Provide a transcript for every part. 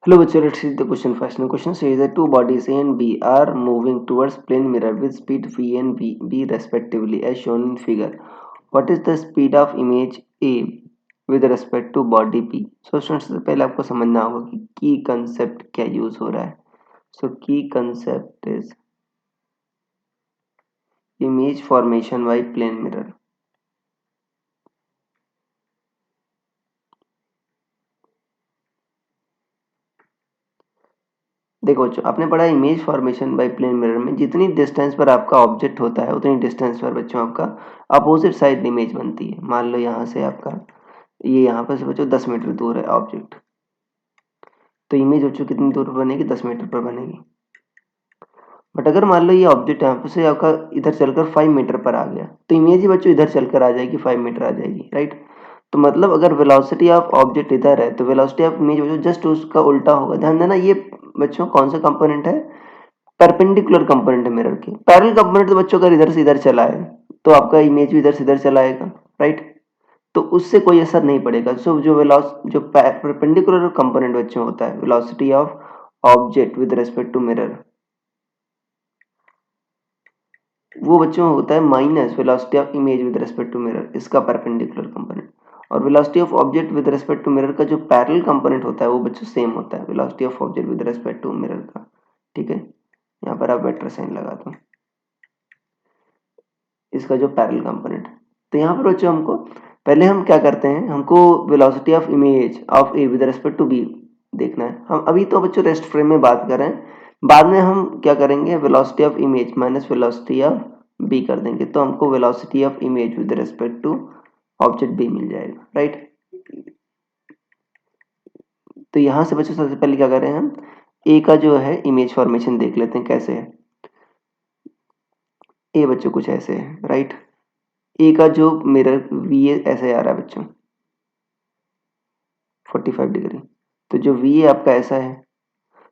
Hello, bachcho, let's see the question first. The question says that two bodies A and B are moving towards plane mirror with speed v and b respectively as shown in figure. What is the speed of image A with respect to body B? So students, सबसे पहले आपको समझना होगा कि की concept क्या use हो रहा है. So key concept is image formation by plane mirror. देखो बच्चों, आपने पढ़ा image formation by plane mirror में जितनी डिस्टेंस पर आपका ऑब्जेक्ट होता है उतनी डिस्टेंस पर बच्चों आपका अपोजिट साइड इमेज बनती है. मान लो यहाँ से आपका ये यहाँ पर से बच्चों 10 मीटर दूर है ऑब्जेक्ट, तो इमेज बच्चों कितनी दूर पर बनेगी? 10 मीटर पर बनेगी. बट अगर मान लो ये ऑब्जेक्ट यहाँ से आपका इधर चलकर 5 मीटर पर आ गया तो इमेज ही बच्चों इधर चलकर आ जाएगी, 5 मीटर आ जाएगी, राइट. तो मतलब अगर वेलोसिटी ऑफ ऑब्जेक्ट इधर है तो वेलोसिटी ऑफ इमेज बच्चों जस्ट उसका उल्टा होगा. ध्यान देना, ये बच्चों कौन सा कंपोनेंट है? परपेंडिकुलर कंपोनेंट है मिरर के. पैरेलल कंपोनेंट तो बच्चों अगर इधर से इधर चला है तो आपका इमेज भी इधर से इधर चला आएगा, राइट. तो उससे कोई असर नहीं पड़ेगा. सो जो परपेंडिकुलर कंपोनेंट बच्चों होता है velocity of object with respect to mirror, वो बच्चों होता है minus velocity of image with respect to mirror, इसका परपेंडिकुलर कंपोनेंट. और velocity of object with respect to mirror का जो पैरेलल कंपोनेंट होता है वो बच्चों सेम होता है velocity of object with respect to mirror का. ठीक है, यहाँ पर आप वेक्टर साइन लगा दो इसका जो पैरेलल कंपोनेंट. तो यहाँ पर बच्चों हमको पहले हम क्या करते हैं, हमको velocity of image of A with respect to B देखना है. हम अभी तो बच्चों रेस्ट फ्रेम में बात कर रहे हैं, बाद में हम क्या करेंगे, velocity of image minus velocity of B कर देंगे तो हमको velocity of image with respect to object B मिल जाएगा, राइट. तो यहाँ से बच्चों सबसे पहले क्या कर रहे हैं, हम ए का जो है इमेज फॉर्मेशन देख लेते हैं कैसे है. ए बच्चों कुछ ऐसे है, राइट. ए का जो मिरर वी ऐसे आ रहा है बच्चों 45 डिग्री. तो जो वी आपका ऐसा है,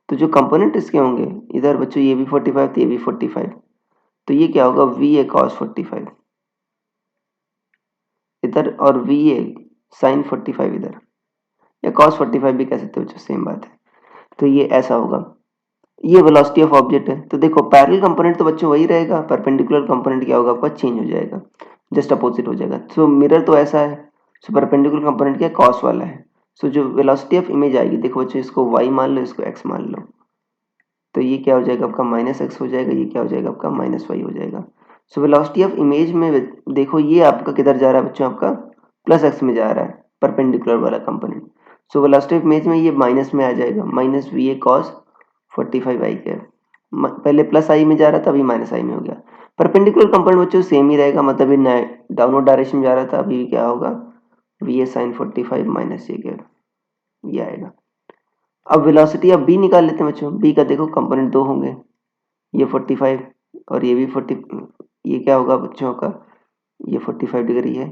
तो जो कंपोनेंट इसके होंगे इधर बच्चों ये भी 45 तो ये भी 45, तो ये क्या होगा वी ए कॉस 45 इधर और वी ए साइन 45 इधर, या कॉस 45 भी कह सकते हो बच्चों, सेम बात है. तो ये ऐसा होगा. ये वेलोसिटी ऑफ ऑब्जेक्ट है. तो देखो पैरेलल कंपोनेंट तो बच्चों वही रहेगा, परपेंडिकुलर कंपोनेंट क्या होगा आपका चेंज हो जाएगा, जस्ट अपोजिट हो जाएगा. सो मिरर तो ऐसा है, सो परपेंडिकुलर कंपोनेंट क्या कॉस वाला है. सो जो वेलोसिटी ऑफ इमेज आएगी, देखो बच्चों इसको y मान लो, इसको x मान लो, तो ये क्या हो जाएगा आपका माइनस एक्स हो जाएगा, ये क्या हो जाएगा आपका माइनस वाई हो जाएगा. सो वेलोसिटी ऑफ इमेज में देखो ये आपका किधर जा रहा है बच्चों, आपका प्लस एक्स में जा रहा है परपेंडिकुलर वाला component. So velocity of image में ये माइनस में आ जाएगा, माइनस वी ए कॉस 45 आई के. पहले प्लस आई में जा रहा था, अभी माइनस आई में हो गया. परपेंडिकुलर कंपोनेंट बच्चों सेम ही रहेगा, मतलब ये डाउनवर्ड डायरेक्शन में जा रहा था, अभी क्या होगा वी ए साइन 45 माइनस ये आएगा. अब वेलोसिटी अब बी निकाल लेते हैं बच्चों. बी का देखो कंपोनेंट दो होंगे, ये 45 और ये भी 40. ये क्या होगा बच्चों का, ये 45 डिग्री है.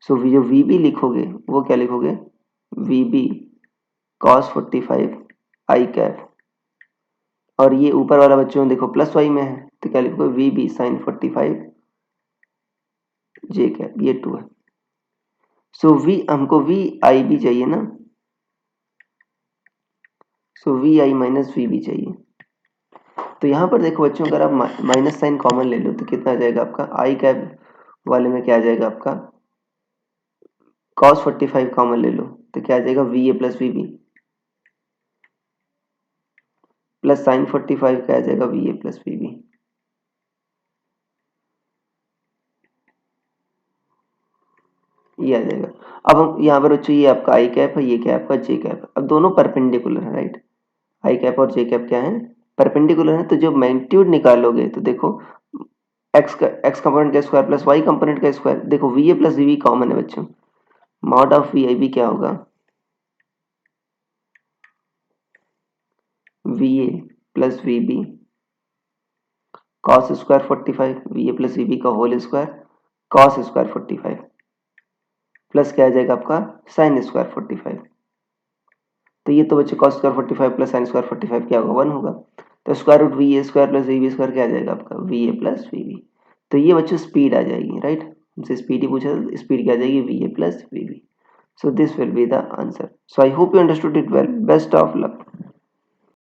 सो जो वी बी लिखोगे वो क्या लिखोगे, V B cos 45 I cap. और ये ऊपर वाला बच्चों देखो प्लस वाई में है तो क्या लिखोगे V B sine 45 J cap, ये 2 है. सो वी हमको वी आई भी चाहिए ना, so V I minus V B चाहिए. तो यहाँ पर देखो बच्चों अगर आप माइनस साइन कॉमन ले लो तो कितना आ जाएगा आपका आई कैप वाले में क्या आ जाएगा आपका cos 45 कॉमन ले लो तो क्या आ जाएगा V A plus V B plus sine 45 क्या आ जाएगा V A plus V B. ये आ जाएगा. अब हम यहाँ पर बच्चों ये आपका आई कैप है, ये क्या है आपका जे कैप. अब दोनों परपेंडिकुलर है, राइट. आई कैप और जे कैप क्या है, परपेंडिकुलर है. तो जो मैग्नीट्यूड निकालोगे तो देखो एक्स कंपोनेंट का स्क्वायर प्लस वाई कंपोनेंट का स्क्वायर, देखो V A plus V B common है बच्चों, mod of V I B क्या होगा V A plus V B cos square 45 V A plus V B का whole square cos square 45 plus क्या आ जाएगा आपका साइन स्क्वायर 45. तो ये तो बच्चे cos square 45 plus sine square 45 क्या होगा 1 होगा. तो square root V A square plus V B square क्या आ जाएगा आपका V A plus V B. तो ये बच्चों स्पीड आ जाएगी, राइट. हमसे स्पीड ही पूछा था, स्पीड क्या आ जाएगी V A plus V B. So this will be the answer. So I hope you understood it well. Best of luck.